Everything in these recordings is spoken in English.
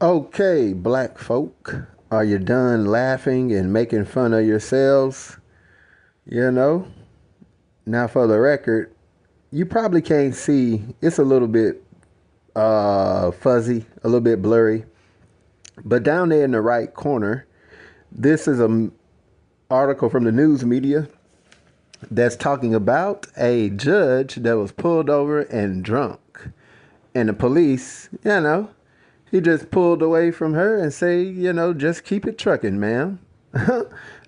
Okay, black folk, are you done laughing and making fun of yourselves? You know, now for the record, you probably can't see, it's a little bit fuzzy, a little bit blurry, but down there in the right corner, this is an article from the news media that's talking about a judge that was pulled over and drunk. And the police, he just pulled away from her and say, just keep it trucking, ma'am.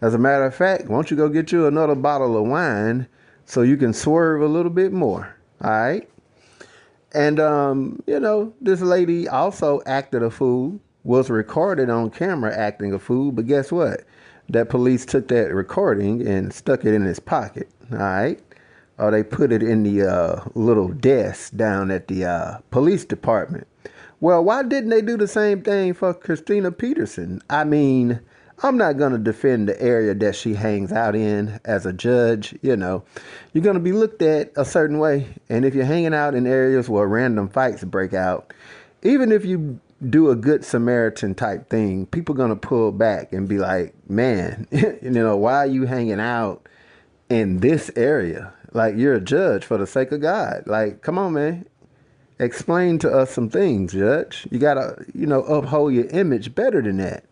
As a matter of fact, why don't you go get you another bottle of wine so you can swerve a little bit more? All right. And, this lady also acted a fool, was recorded on camera acting a fool. But guess what? That police took that recording and stuck it in his pocket. All right. Or they put it in the little desk down at the police department. Well, why didn't they do the same thing for Christina Peterson? I mean, I'm not going to defend the area that she hangs out in as a judge. You're going to be looked at a certain way. And if you're hanging out in areas where random fights break out, even if you do a good Samaritan type thing, people going to pull back and be like, man, why are you hanging out in this area? Like, you're a judge, for the sake of God. Like, come on, man. Explain to us some things, Judge. You got to, uphold your image better than that.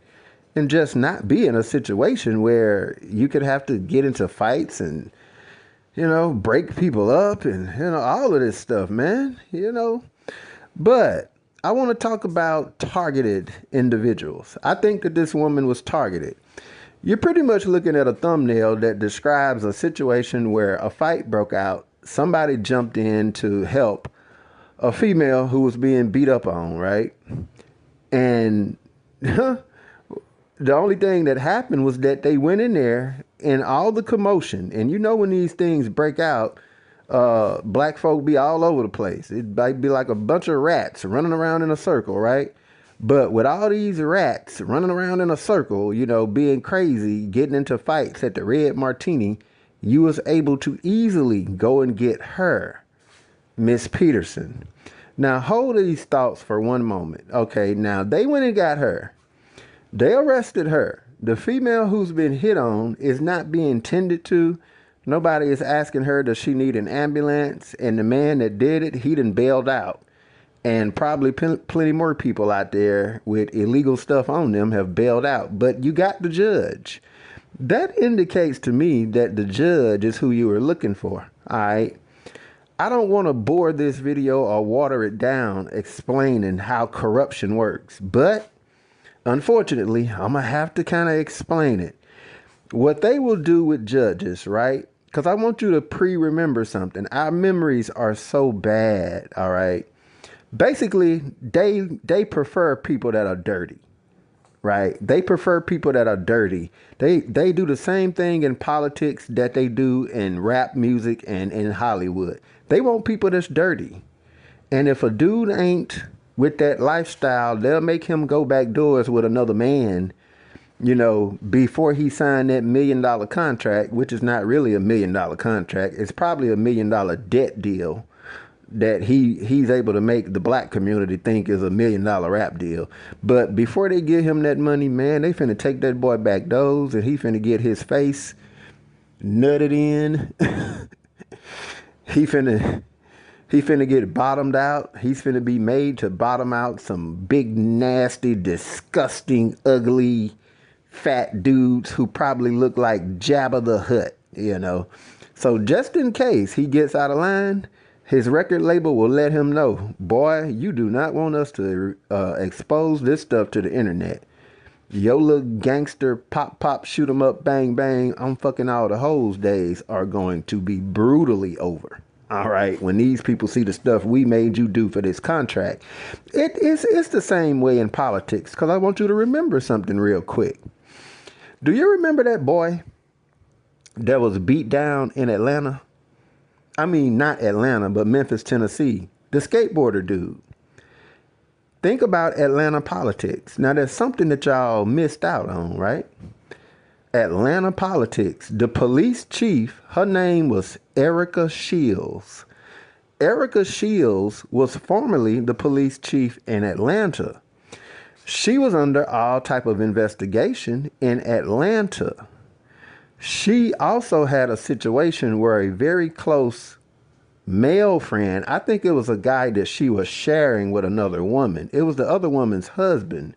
And just not be in a situation where you could have to get into fights and, break people up and, all of this stuff, man. But I want to talk about targeted individuals. I think that this woman was targeted. You're pretty much looking at a thumbnail that describes a situation where a fight broke out. Somebody jumped in to help a female who was being beat up on, right? And the only thing that happened was that they went in there and all the commotion. And when these things break out, black folk be all over the place. It might be like a bunch of rats running around in a circle, right? But with all these rats running around in a circle, being crazy, getting into fights at the Red Martini, you was able to easily go and get her, Miss Peterson. Now, hold these thoughts for one moment. Okay, now they went and got her. They arrested her. The female who's been hit on is not being tended to. Nobody is asking her, does she need an ambulance? And the man that did it, he done bailed out. And probably plenty more people out there with illegal stuff on them have bailed out. But you got the judge. That indicates to me that the judge is who you were looking for. All right. I don't want to bore this video or water it down explaining how corruption works. But unfortunately, I'm going to have to kind of explain it. What they will do with judges, right? Because I want you to remember something. Our memories are so bad. All right. Basically, they prefer people that are dirty, right? They prefer people that are dirty. They do the same thing in politics that they do in rap music and in Hollywood. They want people that's dirty. And if a dude ain't with that lifestyle, they'll make him go back doors with another man, before he signed that $1 million contract, which is not really $1 million contract. It's probably $1 million debt deal that he's able to make the black community think is $1 million rap deal. But before they give him that money, man, they finna take that boy back doors and he finna get his face nutted in. he finna get bottomed out. He's finna be made to bottom out some big, nasty, disgusting, ugly, fat dudes who probably look like Jabba the Hutt, So just in case he gets out of line, his record label will let him know, boy, you do not want us to expose this stuff to the internet. Your little gangster pop, shoot 'em up, bang, bang, I'm fucking all the hoes days are going to be brutally over. All right, when these people see the stuff we made you do for this contract. It's the same way in politics, because I want you to remember something real quick. Do you remember that boy that was beat down in Atlanta? I mean, not Atlanta, but Memphis, Tennessee. The skateboarder dude. Think about Atlanta politics. Now, there's something that y'all missed out on, right? Atlanta politics. The police chief, her name was Erica Shields. Erica Shields was formerly the police chief in Atlanta. She was under all type of investigation in Atlanta. She also had a situation where a very close male friend, I think it was a guy that she was sharing with another woman. It was the other woman's husband.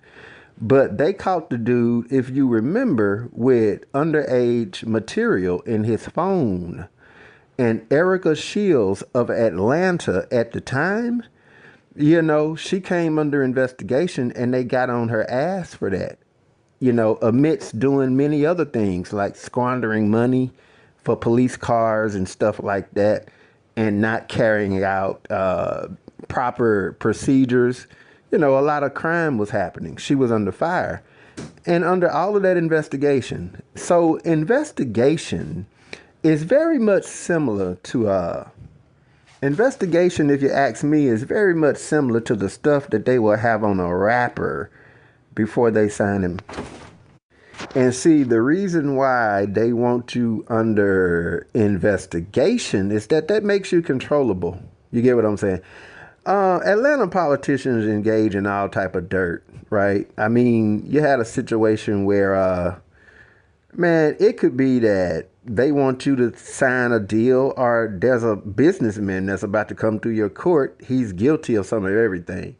But they caught the dude, if you remember, with underage material in his phone. And Erica Shields of Atlanta at the time, she came under investigation and they got on her ass for that. Amidst doing many other things like squandering money for police cars and stuff like that and not carrying out proper procedures. A lot of crime was happening. She was under fire. And under all of that investigation. So investigation is very much similar to investigation, if you ask me, is very much similar to the stuff that they will have on a rapper before they sign him. And see, the reason why they want you under investigation is that makes you controllable. You get what I'm saying? Atlanta politicians engage in all type of dirt, right? I mean, you had a situation where, man, it could be that they want you to sign a deal, or there's a businessman that's about to come through your court. He's guilty of some of everything.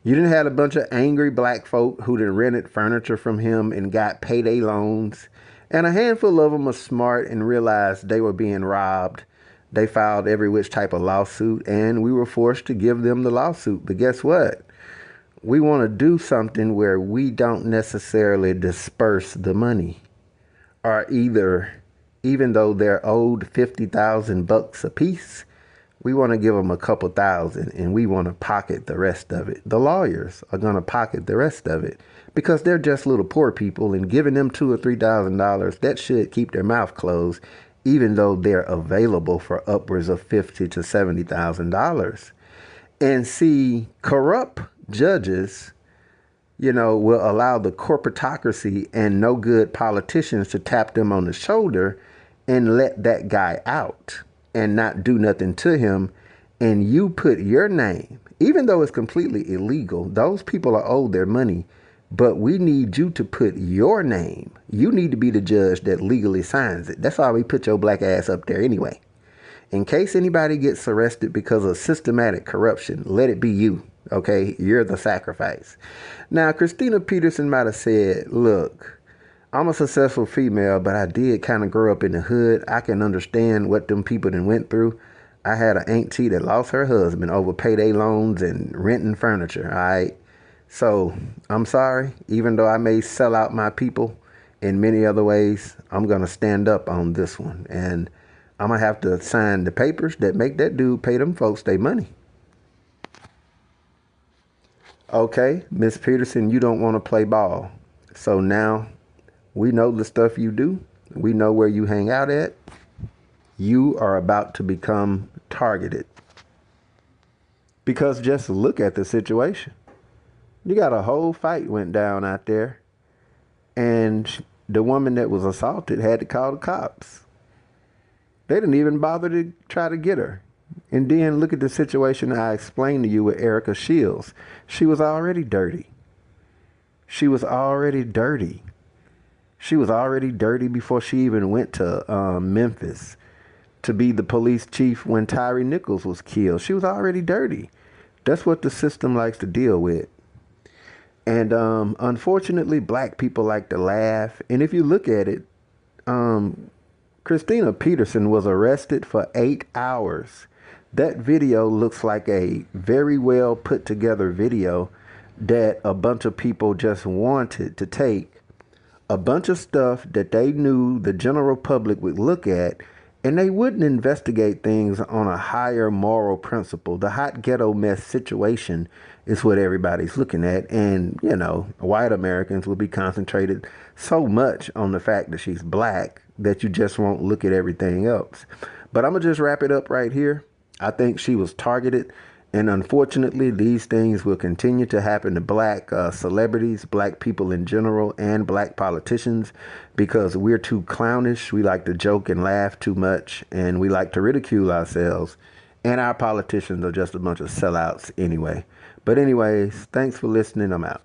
You didn't have a bunch of angry black folk who done rented furniture from him and got payday loans. And a handful of them are smart and realized they were being robbed. They filed every which type of lawsuit, and we were forced to give them the lawsuit. But guess what? We want to do something where we don't necessarily disperse the money, or even though they're owed $50,000 a piece, we want to give them a couple thousand and we want to pocket the rest of it. The lawyers are going to pocket the rest of it because they're just little poor people, and giving them $2,000 or $3,000, that should keep their mouth closed, even though they're available for upwards of $50,000 to $70,000. And see, corrupt judges, will allow the corporatocracy and no good politicians to tap them on the shoulder and let that guy out and not do nothing to him. And you put your name, even though it's completely illegal, those people are owed their money, but we need you to put your name. You need to be the judge that legally signs it. That's why we put your black ass up there anyway. In case anybody gets arrested because of systematic corruption, let it be you. Okay, you're the sacrifice. Now, Christina Peterson might have said, look, I'm a successful female, but I did kind of grow up in the hood. I can understand what them people done went through. I had an auntie that lost her husband over payday loans and renting furniture. All right. So I'm sorry, even though I may sell out my people in many other ways, I'm going to stand up on this one. And I'm going to have to sign the papers that make that dude pay them folks their money. Okay, Miss Peterson, you don't want to play ball. So now we know the stuff you do. We know where you hang out at. You are about to become targeted. Because just look at the situation. You got a whole fight went down out there. And the woman that was assaulted had to call the cops. They didn't even bother to try to get her. And then look at the situation I explained to you with Erica Shields. She was already dirty. She was already dirty. She was already dirty before she even went to Memphis to be the police chief when Tyree Nichols was killed. She was already dirty. That's what the system likes to deal with. And unfortunately, black people like to laugh. And if you look at it, Christina Peterson was arrested for 8 hours. That video looks like a very well put together video that a bunch of people just wanted to take a bunch of stuff that they knew the general public would look at, and they wouldn't investigate things on a higher moral principle. The hot ghetto mess situation is what everybody's looking at. And, white Americans will be concentrated so much on the fact that she's black that you just won't look at everything else. But I'm going to just wrap it up right here. I think she was targeted. And unfortunately, these things will continue to happen to black celebrities, black people in general, and black politicians because we're too clownish. We like to joke and laugh too much, and we like to ridicule ourselves. And our politicians are just a bunch of sellouts anyway. But anyways, thanks for listening. I'm out.